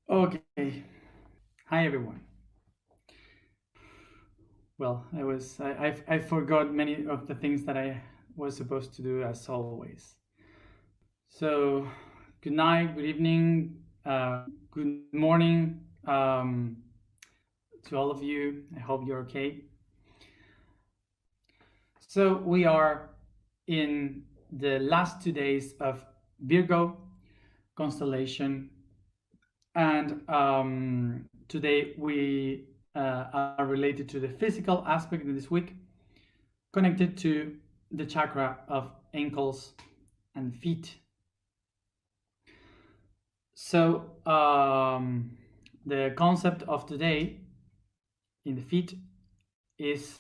Okay. Hi everyone. Well, I forgot many of the things that I was supposed to do as always. So, good night, good evening, good morning to all of you. I hope you're okay. So we are in the last 2 days of Virgo constellation, and today we are related to the physical aspect of this week, connected to the chakra of ankles and feet. So, the concept of today in the feet is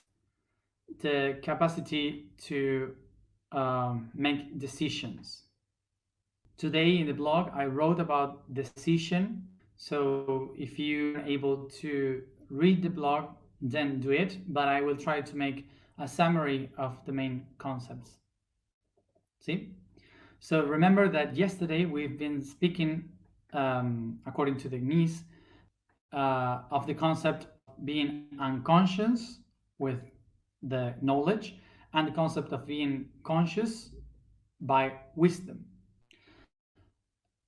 the capacity to make decisions. Today in the blog, I wrote about decision. So, if you're able to read the blog, then do it. But I will try to make a summary of the main concepts. See? So remember that yesterday we've been speaking, according to the knees, of the concept of being unconscious with the knowledge, and the concept of being conscious by wisdom.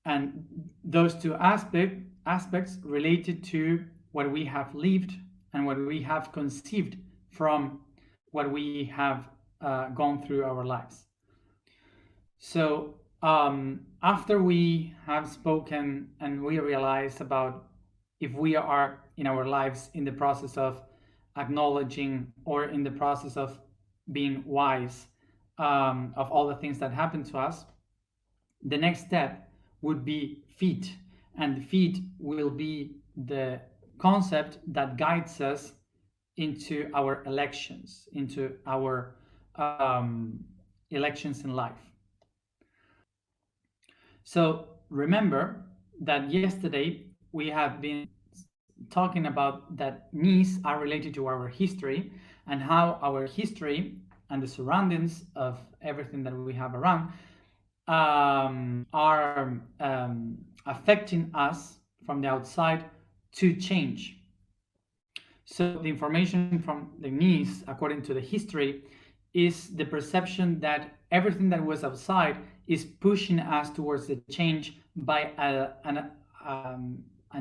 And those two aspects related to what we have lived and what we have conceived from what we have gone through our lives. So after we have spoken and we realize about if we are in our lives in the process of acknowledging or in the process of being wise of all the things that happen to us, the next step would be feet. And the feet will be the concept that guides us into our elections, into our elections in life. So remember that yesterday we have been talking about that knees are related to our history and how our history and the surroundings of everything that we have around are affecting us from the outside to change. So the information from the knees, according to the history, is the perception that everything that was outside is pushing us towards the change by an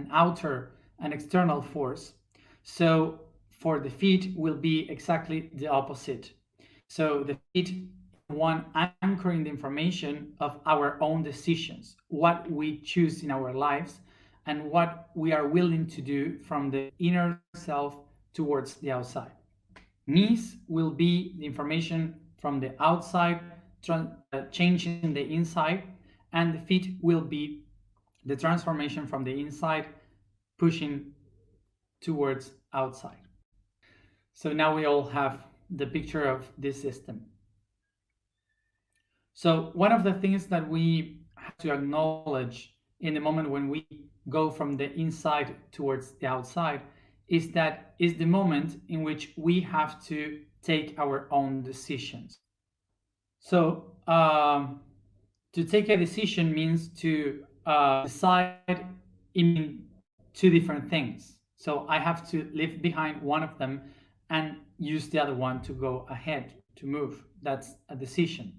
outer, an external force. So for the feet will be exactly the opposite. So the feet one anchoring the information of our own decisions, what we choose in our lives, and what we are willing to do from the inner self towards the outside. Knees will be the information from the outside, changing the inside, and the feet will be the transformation from the inside, pushing towards outside. So now we all have the picture of this system. So one of the things that we have to acknowledge in the moment when we go from the inside towards the outside is that is the moment in which we have to take our own decisions. So to take a decision means to decide in two different things. So I have to leave behind one of them and use the other one to go ahead, to move. That's a decision.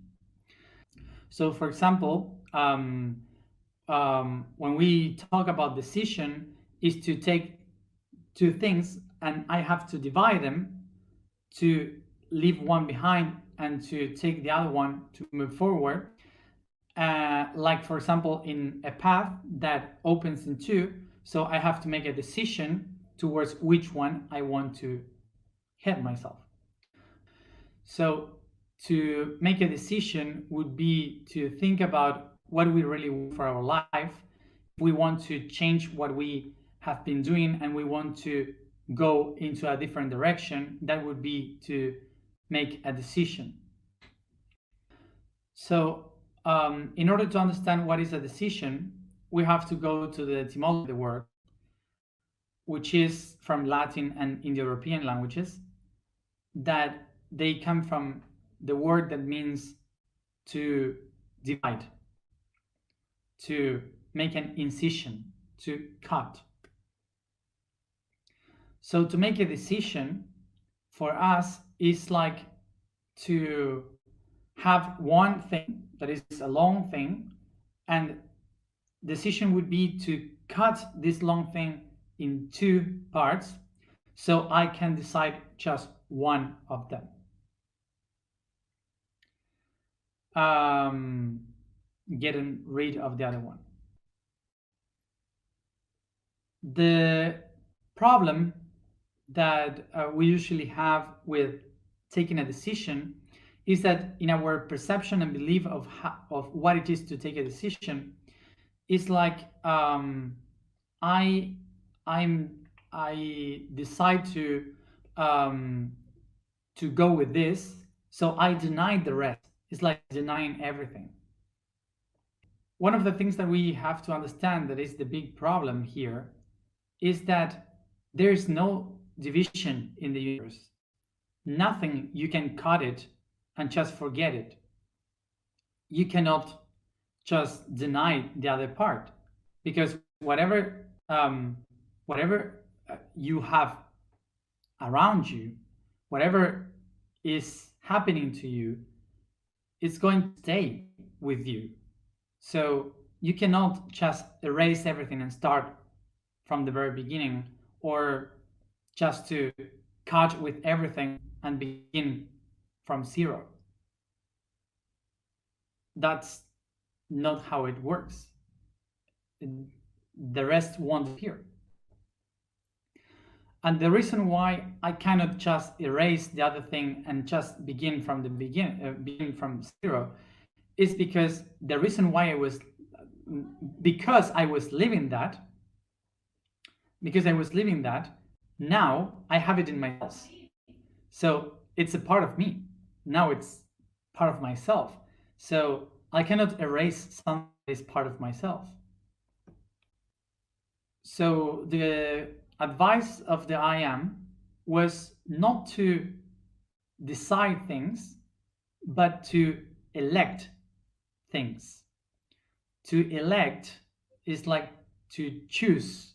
So for example, when we talk about decision, is to take two things and I have to divide them to leave one behind and to take the other one to move forward. Like for example, in a path that opens in two, so I have to make a decision towards which one I want to head myself. So to make a decision would be to think about what we really want for our life. If we want to change what we have been doing and we want to go into a different direction, that would be to make a decision. So in order to understand what is a decision, we have to go to the etymology of the word, which is from Latin and Indo-European languages, that they come from the word that means to divide, to make an incision. to cut. So to make a decision for us is like to have one thing that is a long thing, and decision would be to cut this long thing in two parts so I can decide just one of them. Getting rid of the other one. The problem that we usually have with taking a decision is that in our perception and belief of what it is to take a decision, it's like I decide to go with this, so I deny the rest. It's like denying everything. One of the things that we have to understand that is the big problem here is that there is no division in the universe. Nothing you can cut it and just forget it. You cannot just deny the other part, because whatever you have around you, whatever is happening to you, it's going to stay with you. So you cannot just erase everything and start from the very beginning, or just to cut with everything and begin from zero. That's not how it works. The rest won't appear. And the reason why I cannot just erase the other thing and just begin from the begin from zero, is because the reason why I was living that, now I have it in myself. So it's a part of me. Now it's part of myself. So I cannot erase something that is part of myself. So the advice of the I am was not to decide things, but to elect things. To elect is like to choose.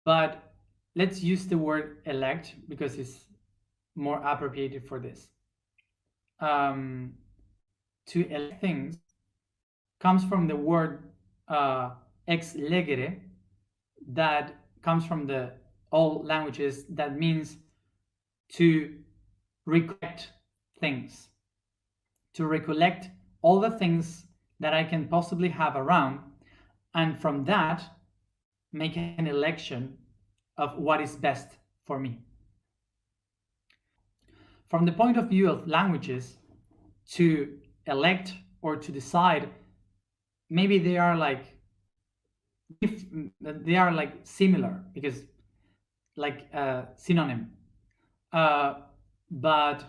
But let's use the word elect because it's more appropriate for this. To elect things comes from the word ex legere, that comes from the old languages, that means to recollect things, to recollect all the things that I can possibly have around, and from that make an election of what is best for me. From the point of view of languages, to elect or to decide, maybe they are like similar, because like synonym, but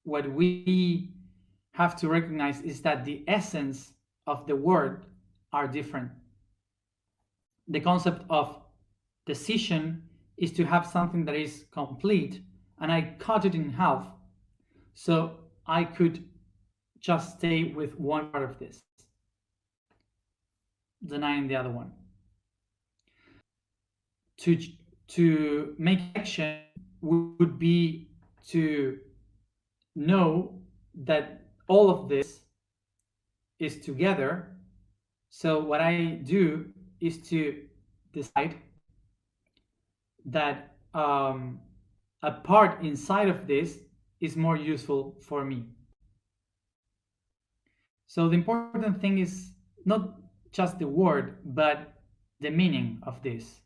what we have to recognize is that the essence of the word are different. The concept of decision is to have something that is complete, and I cut it in half so I could just stay with one part of this, denying the other one. To make action would be to know that all of this is together. So what I do is to decide that a part inside of this is more useful for me. So the important thing is not just the word, but the meaning of this.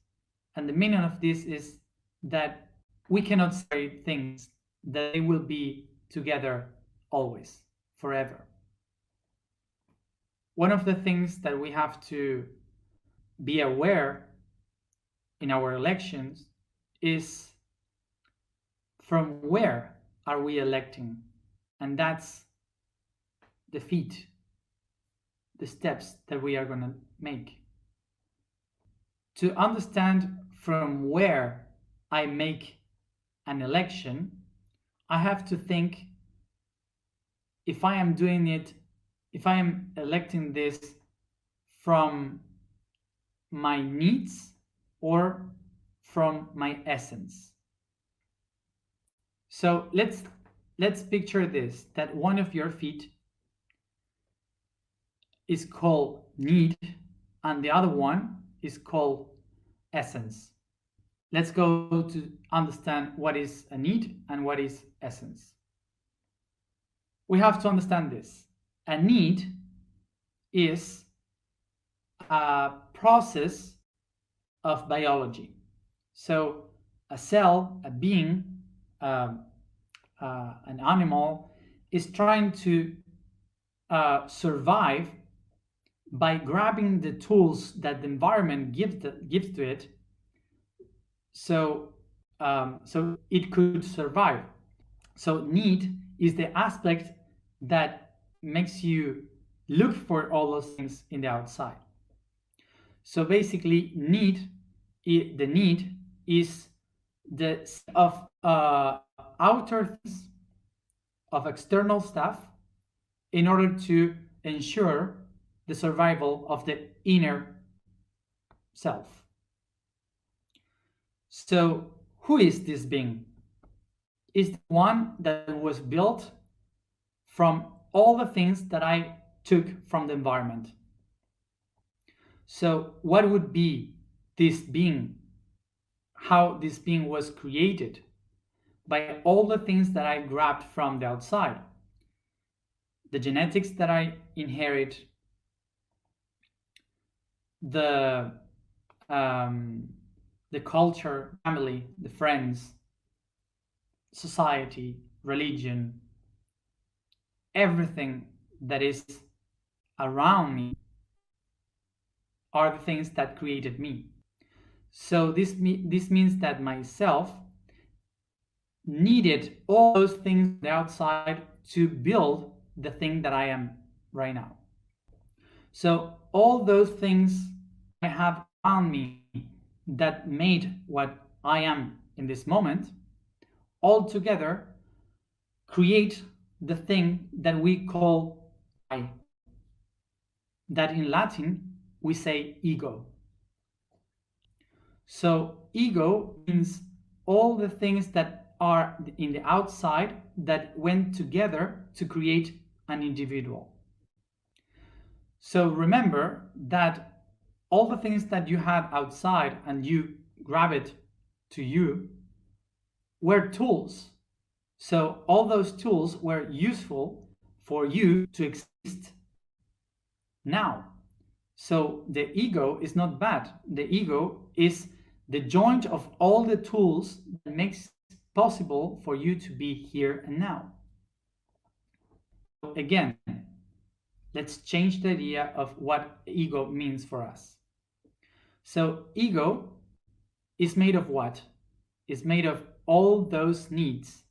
And the meaning of this is that we cannot separate things, that they will be together always, forever. One of the things that we have to be aware in our elections is from where are we electing? And that's the feet, the steps that we are going to make. To understand from where I make an election, I have to think if I am doing it if I am electing this from my needs or from my essence. So let's picture this, that one of your feet is called need and the other one is called essence. Let's go to understand what is a need and what is essence. We have to understand this. A need is a process of biology. So a cell, a being, an animal is trying to survive by grabbing the tools that the environment gives to it, so so it could survive. So need is the aspect that makes you look for all those things in the outside. So basically, the need is the of outer things, of external stuff, in order to ensure the survival of the inner self. So, who is this being? Is the one that was built from all the things that I took from the environment. So, what would be this being? How this being was created? By all the things that I grabbed from the outside. The genetics that I inherit, the culture, family, the friends, society, religion, everything that is around me are the things that created me. So this means that myself needed all those things on the outside to build the thing that I am right now. So all those things I have around me that made what I am in this moment, all together create the thing that we call I. That in Latin we say ego. So ego means all the things that are in the outside that went together to create an individual. So remember that all the things that you had outside and you grab it to you were tools. So all those tools were useful for you to exist now. So the ego is not bad. The ego is the joint of all the tools that makes it possible for you to be here and now. So again, let's change the idea of what ego means for us. So ego is made of what? It's made of all those needs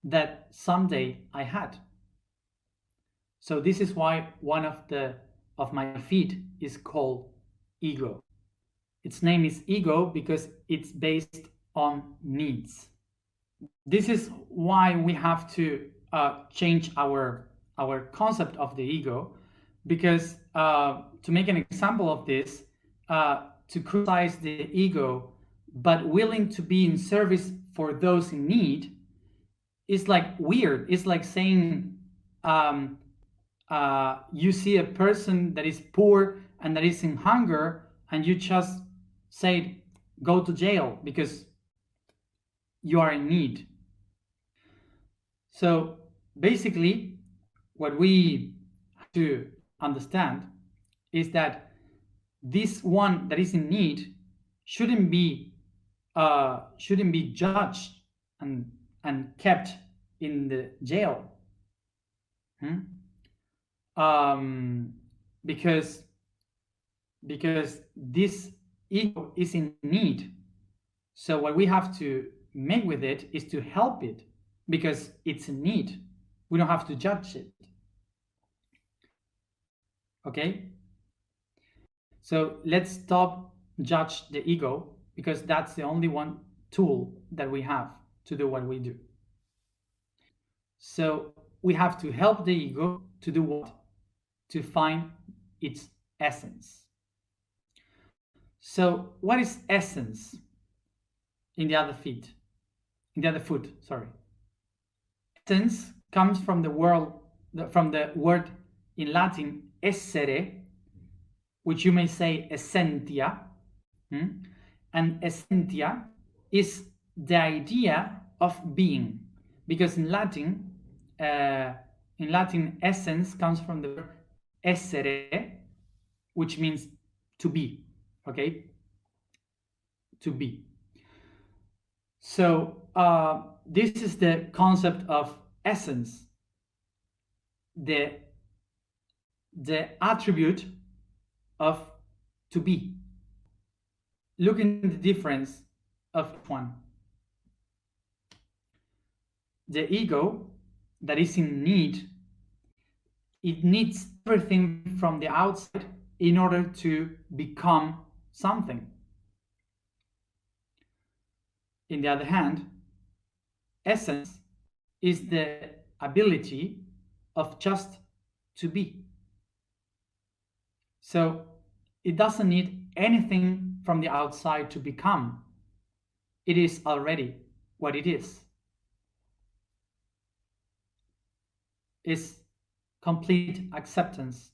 that someday I had. So this is why one of my feet is called ego. Its name is ego because it's based on needs. This is why we have to change our concept of the ego, because to make an example of this, to criticize the ego but willing to be in service for those in need is like weird. It's like saying you see a person that is poor and that is in hunger and you just say go to jail because you are in need. So basically what we have to understand is that this one that is in need shouldn't be judged and kept in the jail. Because this ego is in need. So what we have to make with it is to help it because it's in need. We don't have to judge it. Okay? So let's stop judge the ego because that's the only one tool that we have to do what we do. So we have to help the ego to do what? to find its essence. So what is essence in the other feet? In the other foot, sorry. Essence comes from the word in Latin essere, which you may say essentia. And essentia is the idea of being, because in Latin, essence comes from the verb essere, which means to be. Okay, to be. So this is the concept of essence, the attribute of to be. Look at the difference of one. The ego that is in need, it needs everything from the outside in order to become something. In the other hand, essence is the ability of just to be. So it doesn't need anything from the outside to become. It is already what it is. It's complete acceptance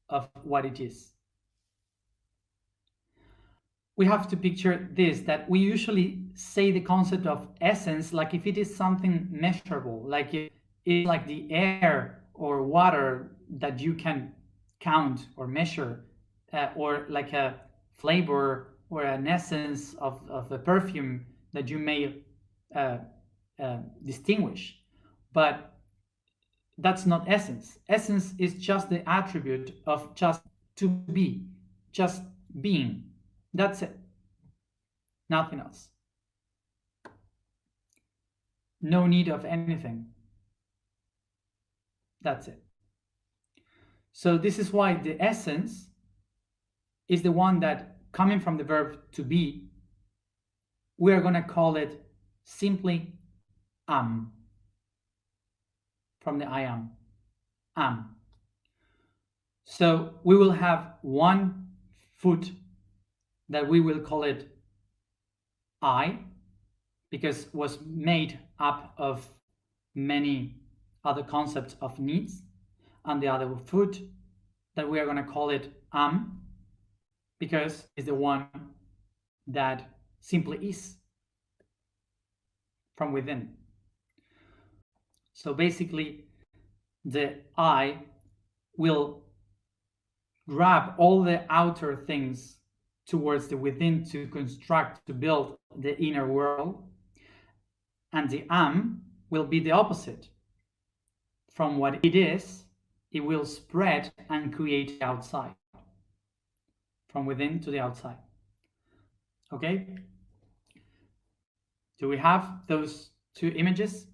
of what it is. We have to picture this, that we usually say the concept of essence like if it is something measurable, like it's like the air or water that you can count or measure, or like a flavor or an essence of a perfume that you may distinguish. But that's not essence. Essence is just the attribute of just to be, just being. That's it. Nothing else. No need of anything. That's it. So this is why the essence is the one that, coming from the verb to be, we are going to call it simply am. From the I am. So we will have one foot that we will call it I, because it was made up of many other concepts of needs, and the other foot that we are going to call it am, because it's the one that simply is from within. So basically, the I will grab all the outer things towards the within to construct, to build the inner world, and the am will be the opposite. From what it is, it will spread and create the outside, from within to the outside. Okay? Do we have those two images?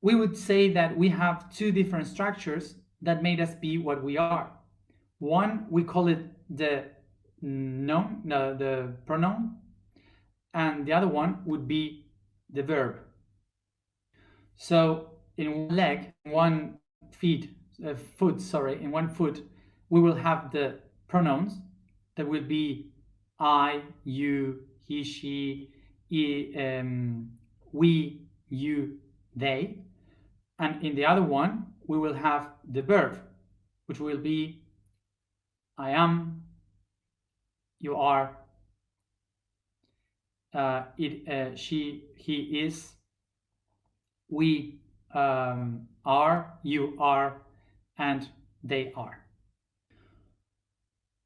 We would say that we have two different structures that made us be what we are. One, we call it the noun, the pronoun, and the other one would be the verb. So in one leg, in one foot, we will have the pronouns that will be I, you, he, she, we, you, they. And in the other one, we will have the verb, which will be I am, you are, she, he is, we are, you are, and they are.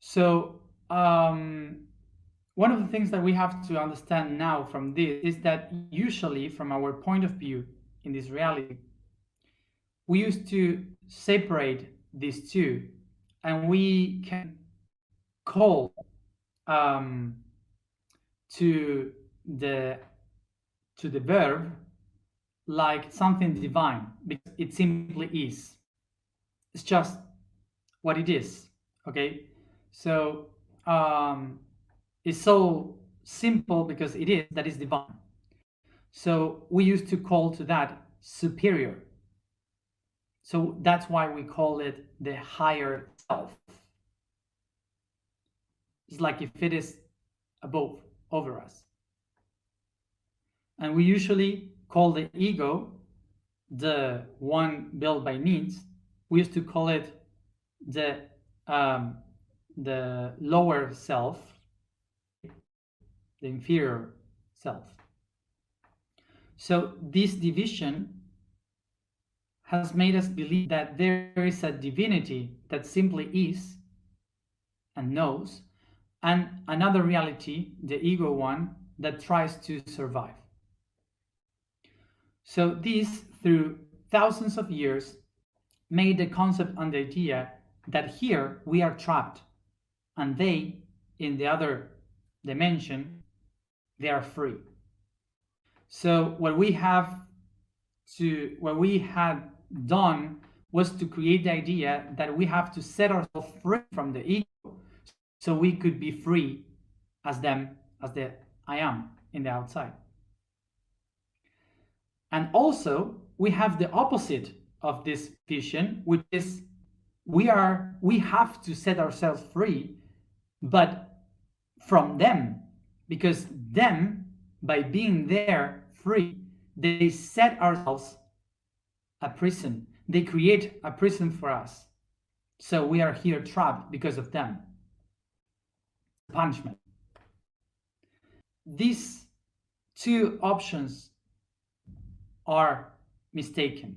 So one of the things that we have to understand now from this is that usually, from our point of view in this reality, we used to separate these two, and we can call to the verb like something divine, because it simply is. It's just what it is. Okay, so it's so simple because it is, that is divine. So we used to call to that superior. So that's why we call it the higher self. It's like if it is above, over us. And we usually call the ego, the one built by needs, we used to call it the lower self, the inferior self. So this division has made us believe that there is a divinity that simply is and knows, and another reality, the ego one, that tries to survive. So this, through thousands of years, made the concept and the idea that here we are trapped, and they, in the other dimension, they are free. So what we had done was to create the idea that we have to set ourselves free from the ego so we could be free as them, as the I am in the outside. And also we have the opposite of this vision, which is we have to set ourselves free, but from them, because them, by being there free, they set ourselves a prison. They create a prison for us. So we are here trapped because of them. Punishment. These two options are mistaken.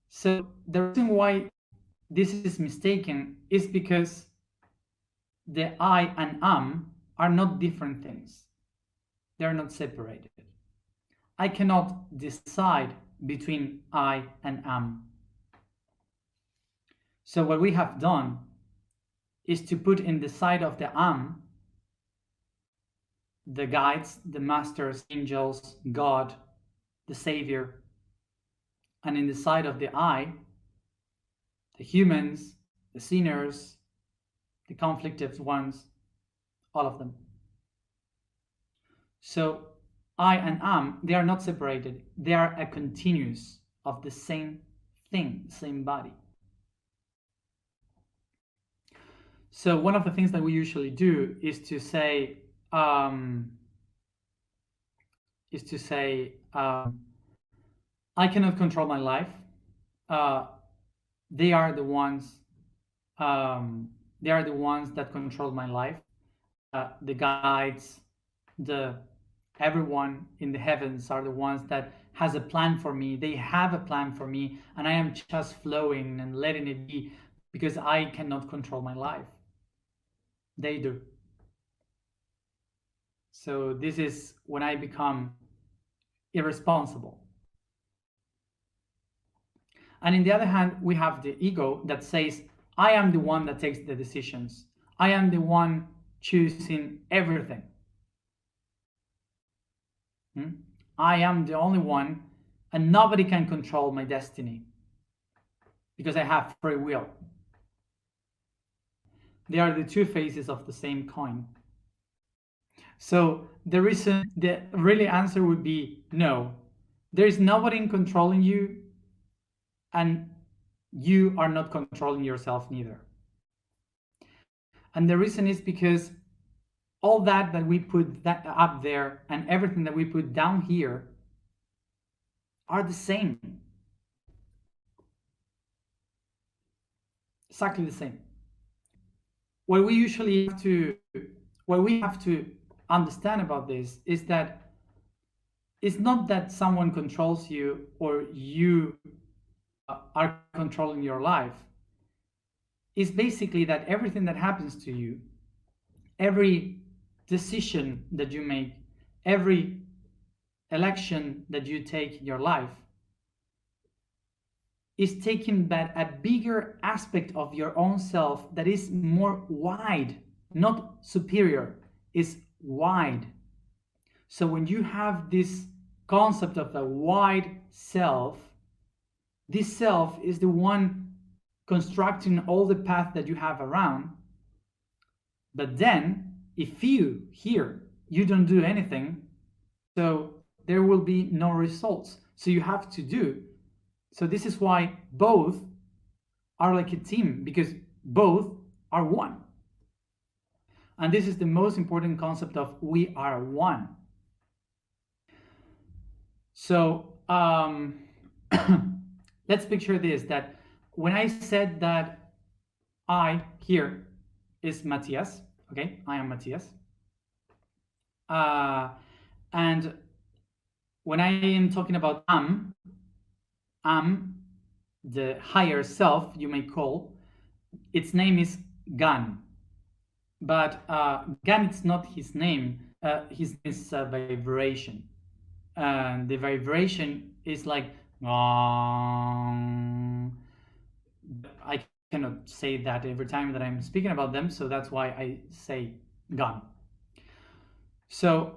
So the reason why this is mistaken is because the I and am are not different things. They are not separated. I cannot decide between I and am. So what we have done is to put in the side of the am the guides, the masters, angels, God, the Savior, and in the side of the I, the humans, the sinners, the conflicted ones, all of them. So I and am, they are not separated. They are a continuous of the same thing, the same body. So one of the things that we usually do is to say, I cannot control my life. They are the ones. They are the ones that control my life. The guides, everyone in the heavens are the ones that has a plan for me. They have a plan for me, and I am just flowing and letting it be because I cannot control my life. They do. So this is when I become irresponsible. And in the other hand, we have the ego that says, I am the one that takes the decisions. I am the one choosing everything. I am the only one, and nobody can control my destiny because I have free will. They are the two faces of the same coin. So the really answer would be no. There is nobody controlling you, and you are not controlling yourself neither. And the reason is because all that we put that up there and everything that we put down here are the same. Exactly the same. What we have to understand about this is that it's not that someone controls you or you are controlling your life. It's basically that everything that happens to you, every decision that you make, every election that you take in your life is taking but a bigger aspect of your own self that is more wide, not superior, is wide. So when you have this concept of a wide self, this self is the one constructing all the path that you have around. But then if you don't do anything, so there will be no results. So you have to do. So this is why both are like a team because both are one. And this is the most important concept of we are one. So let's picture this, that when I said that I here is Matias, okay, I am Matias. And when I am talking about am the higher self, you may call, its name is Gan. But Gan, it's not his name. His name is vibration. And the vibration is like, I cannot say that every time that I'm speaking about them, so that's why I say Gan. So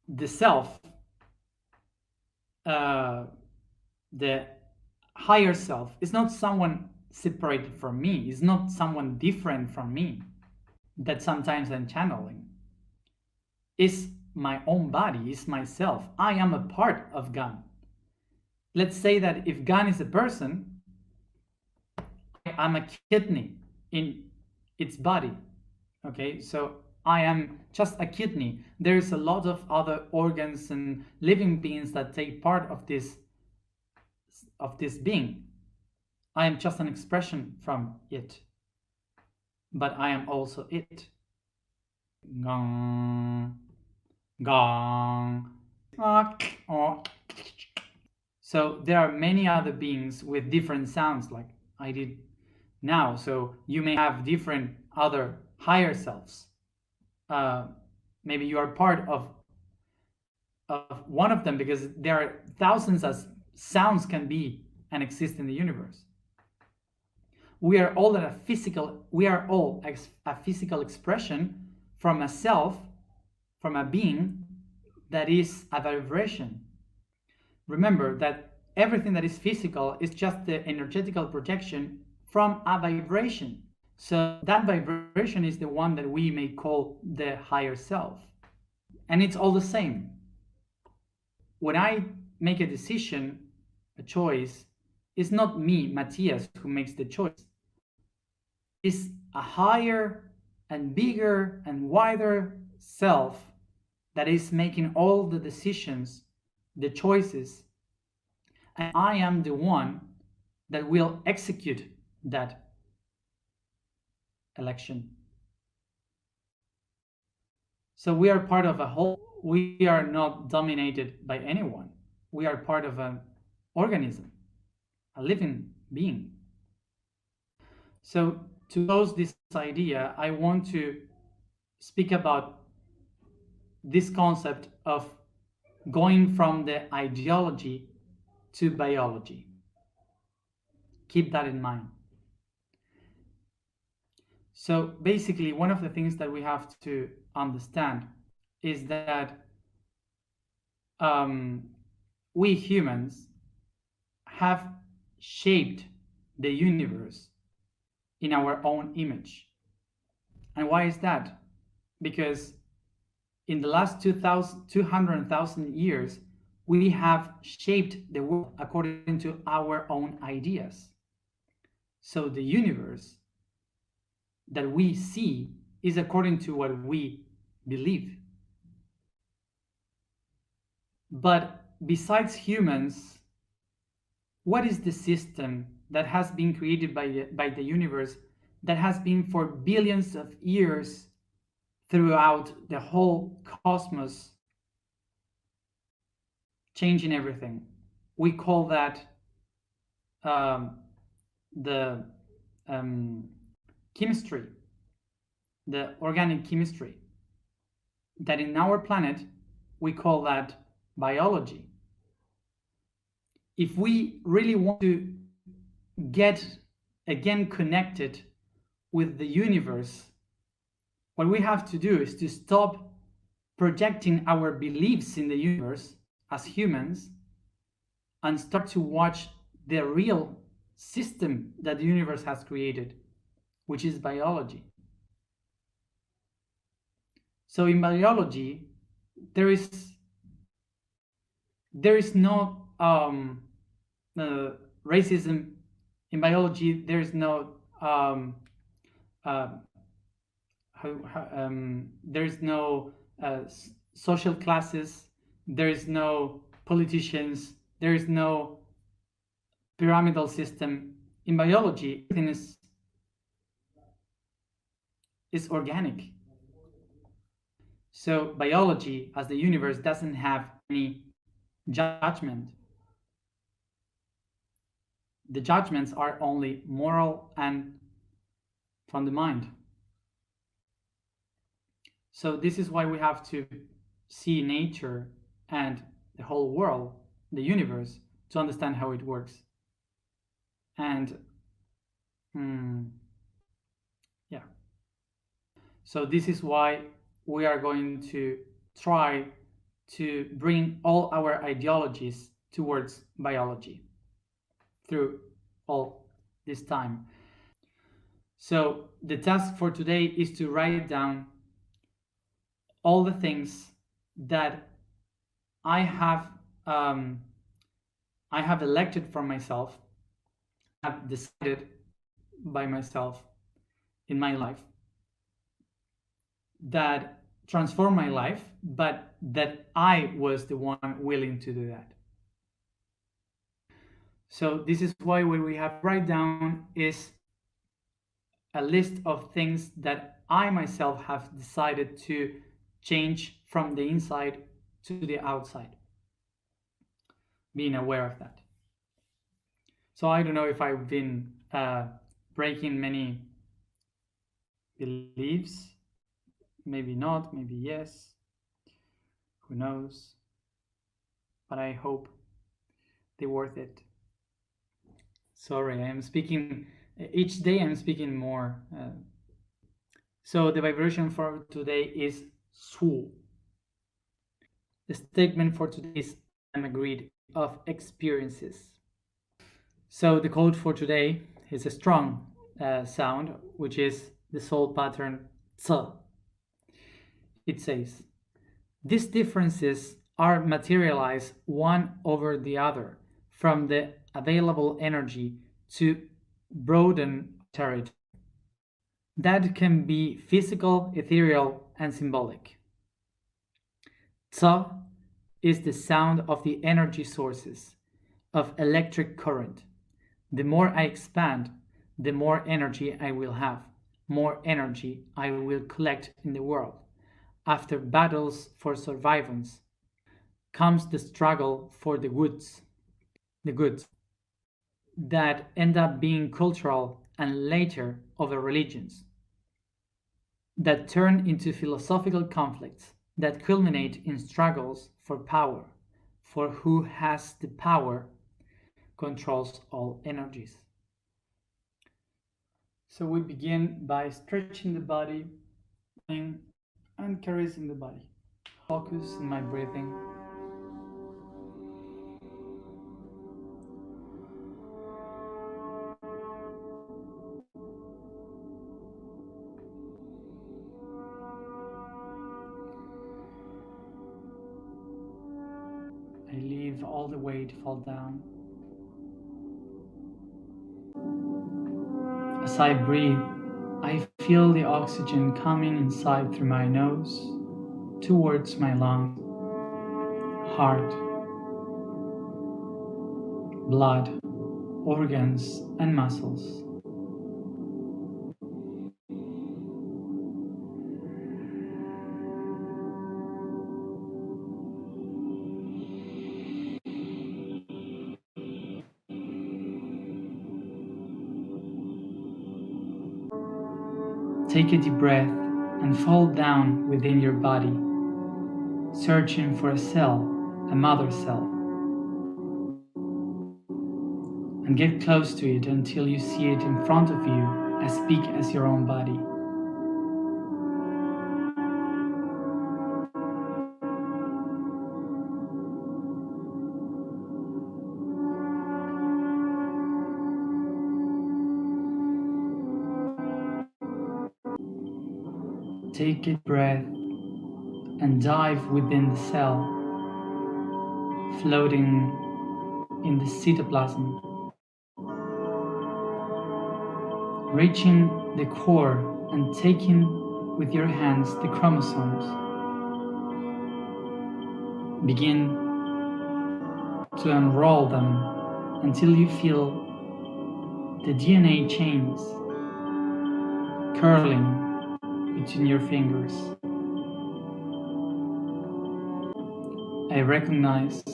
the self, the higher self, is not someone separated from me, is not someone different from me that sometimes I'm channeling. Is my own body, is myself. I am a part of Gan. Let's say that if Gan is a person, I'm a kidney in its body. Okay, so I am just a kidney. There's a lot of other organs and living beings that take part of this being. I am just an expression from it, but I am also it. Gong, gong. So there are many other beings with different sounds, like I did now. So you may have different other higher selves. Maybe you are part of one of them, because there are thousands as sounds can be and exist in the universe. We are all a physical expression from a self, from a being that is a vibration. Remember that everything that is physical is just the energetical projection from a vibration. So that vibration is the one that we may call the higher self. And it's all the same. When I make a decision, a choice, it's not me, Matias, who makes the choice. It's a higher and bigger and wider self that is making all the decisions, the choices, and I am the one that will execute that election. So we are part of a whole. We are not dominated by anyone. We are part of an organism, a living being. So to close this idea, I want to speak about this concept of going from the ideology to biology. Keep that in mind. So basically, one of the things that we have to understand is that we humans have shaped the universe in our own image. And why is that? Because in the last 200,000 years, we have shaped the world according to our own ideas. So the universe that we see is according to what we believe. But besides humans, what is the system that has been created by the universe that has been for billions of years throughout the whole cosmos, changing everything? We call that the chemistry, the organic chemistry, that in our planet we call that biology. If we really want to get again connected with the universe, what we have to do is to stop projecting our beliefs in the universe as humans and start to watch the real system that the universe has created, which is biology. So in biology, there is no racism in biology there is no uh, there is no social classes, there is no politicians, there is no pyramidal system. In biology, everything is organic. So biology, as the universe, doesn't have any judgment. The judgments are only moral and from the mind. So this is why we have to see nature and the whole world, the universe, to understand how it works. And yeah. So this is why we are going to try to bring all our ideologies towards biology through all this time. So the task for today is to write down all the things that I have elected for myself, have decided by myself in my life, that transform my life, but that I was the one willing to do that. So this is why what we have write down is a list of things that I myself have decided to change from the inside to the outside, being aware of that. So I don't know if I've been breaking many beliefs, maybe not, maybe yes, who knows, but I hope they're worth it. Sorry, I am speaking, each day I'm speaking more. So the vibration for today is Su. The statement for today is I'm agreed of experiences. So the code for today is a strong sound, which is the soul pattern Tse. It says, these differences are materialized one over the other from the available energy to broaden territory. That can be physical, ethereal, and symbolic. Tse is the sound of the energy sources of electric current. The more I expand, the more energy I will have, more energy I will collect in the world. After battles for survivance comes the struggle for the goods that end up being cultural and later over religions, that turn into philosophical conflicts, that culminate in struggles for power, for who has the power controls all energies. So we begin by stretching the body and caressing the body. Focus in my breathing. I leave all the weight fall down. As I breathe, I feel the oxygen coming inside through my nose towards my lungs, heart, blood, organs, and muscles. Take a deep breath and fall down within your body, searching for a cell, a mother cell. And get close to it until you see it in front of you, as big as your own body. Take a breath and dive within the cell, floating in the cytoplasm. reaching the core and taking with your hands the chromosomes. Begin to unroll them until you feel the DNA chains curling between your fingers. I recognize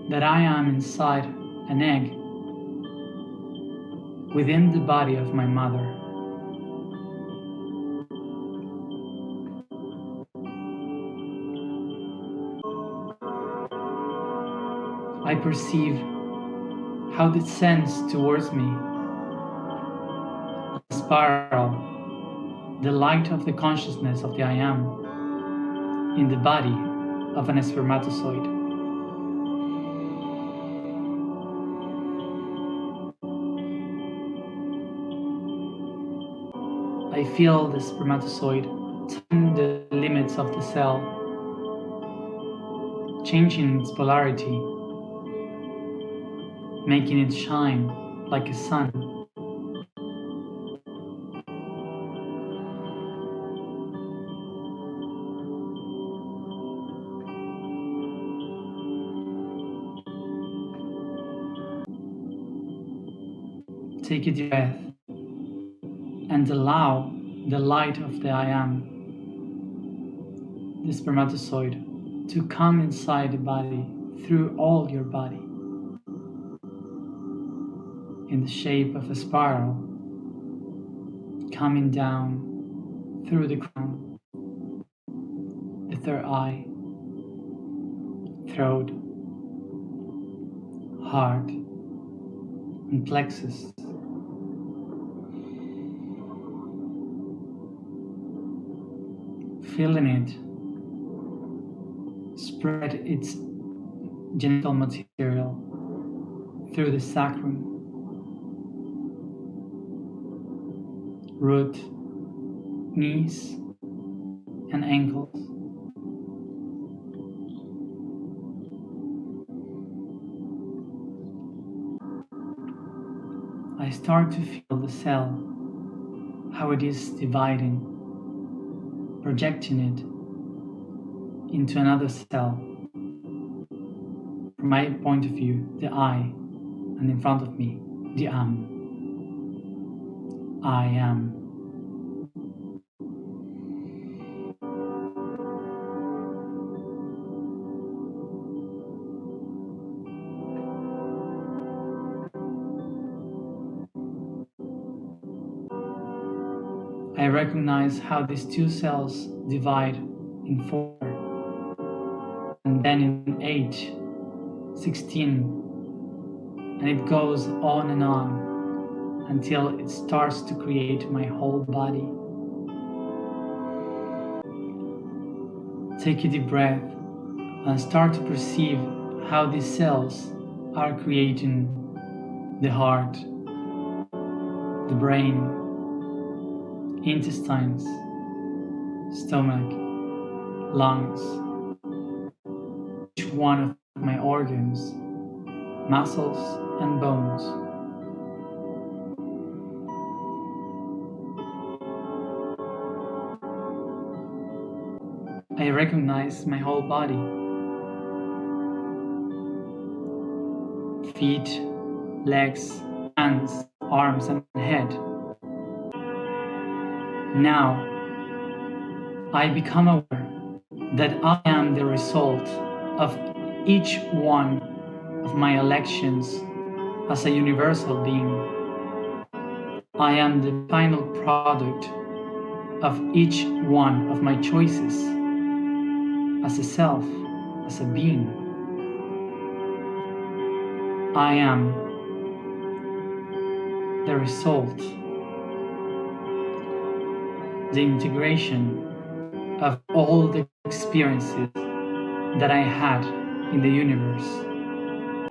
that I am inside an egg within the body of my mother. I perceive how it sends towards me a spiral, the light of the consciousness of the I Am in the body of an spermatozoid. I feel the spermatozoid touching the limits of the cell, changing its polarity, making it shine like a sun. Take a deep breath and allow the light of the I Am, the spermatozoid, to come inside the body, through all your body, in the shape of a spiral, coming down through the crown, the third eye, throat, heart, and plexus. Feeling it spread its genital material through the sacrum, root, knees, and ankles. I start to feel the cell, how it is dividing, projecting it into another cell. From my point of view, the I, and in front of me, the Am. I am. I recognize how these two cells divide in 4, and then in 8, 16, and it goes on and on until it starts to create my whole body. Take a deep breath and start to perceive how these cells are creating the heart, the brain, intestines, stomach, lungs, each one of my organs, muscles, and bones. I recognize my whole body. Feet, legs, hands, arms, and head. Now, I become aware that I am the result of each one of my elections as a universal being. I am the final product of each one of my choices as a self, as a being. I am the result, the integration of all the experiences that I had in the universe.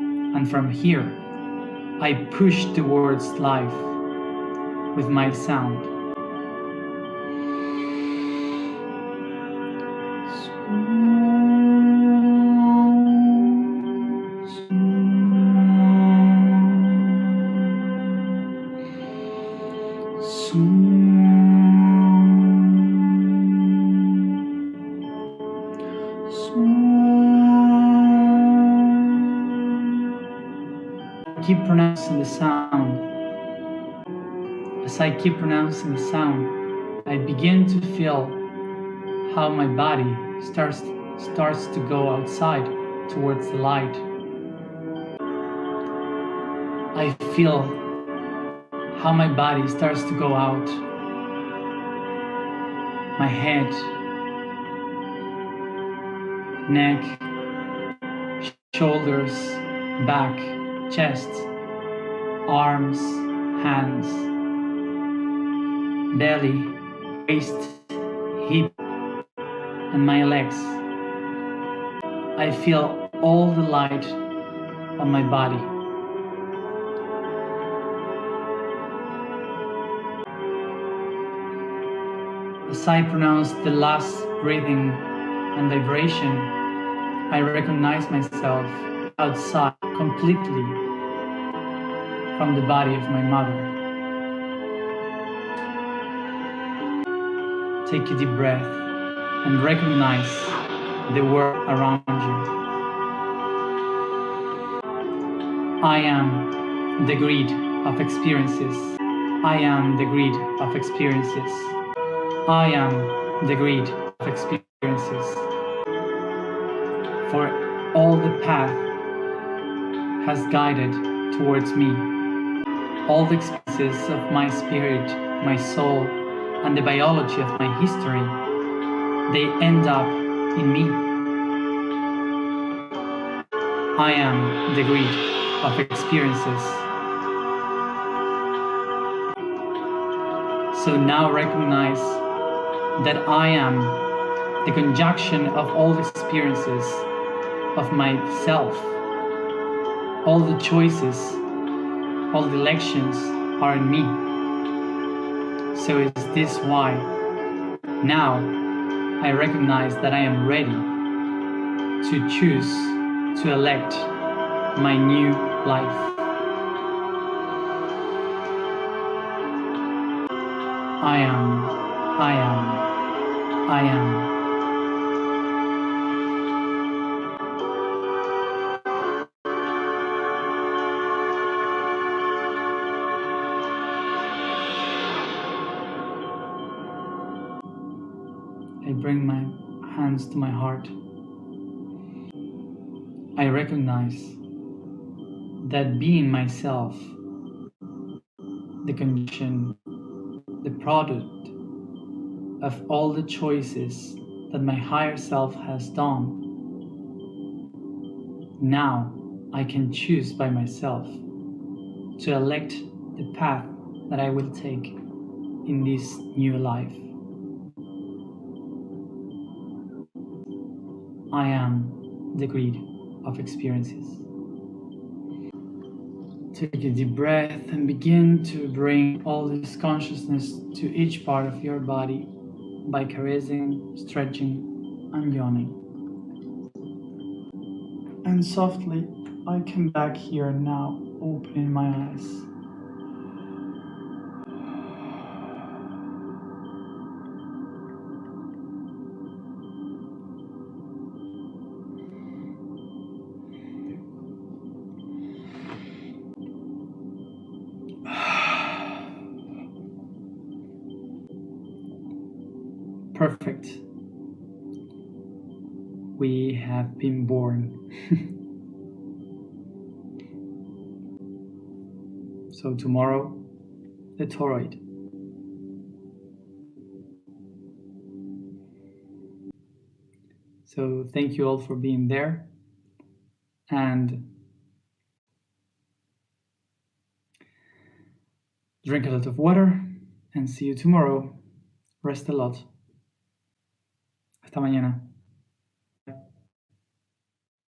And from here, I push towards life with my sound. Keep pronouncing the sound. As I keep pronouncing the sound, I begin to feel how my body starts to go outside towards the light. I feel how my body starts to go out. My head, neck, shoulders, back, chest, arms, hands, belly, waist, hip, and my legs. I feel all the light on my body. As I pronounce the last breathing and vibration, I recognize myself outside completely from the body of my mother. Take a deep breath and recognize the world around you. I am the grid of experiences. I am the grid of experiences. I am the grid of experiences. For all the path has guided towards me. All the experiences of my spirit, my soul, and the biology of my history, they end up in me. I am the grid of experiences. So now recognize that I am the conjunction of all the experiences of myself. All the choices, all the elections are in me. So is this why now I recognize that I am ready to choose to elect my new life. I am. I bring my hands to my heart. I recognize that being myself, the condition, the product of all the choices that my higher self has done, now I can choose by myself to elect the path that I will take in this new life. I am the grid of experiences. Take a deep breath and begin to bring all this consciousness to each part of your body by caressing, stretching, and yawning. And softly, I come back here now, opening my eyes. Perfect. We have been born. So tomorrow, the toroid. So thank you all for being there, and drink a lot of water, and see you tomorrow. Rest a lot. Hasta mañana.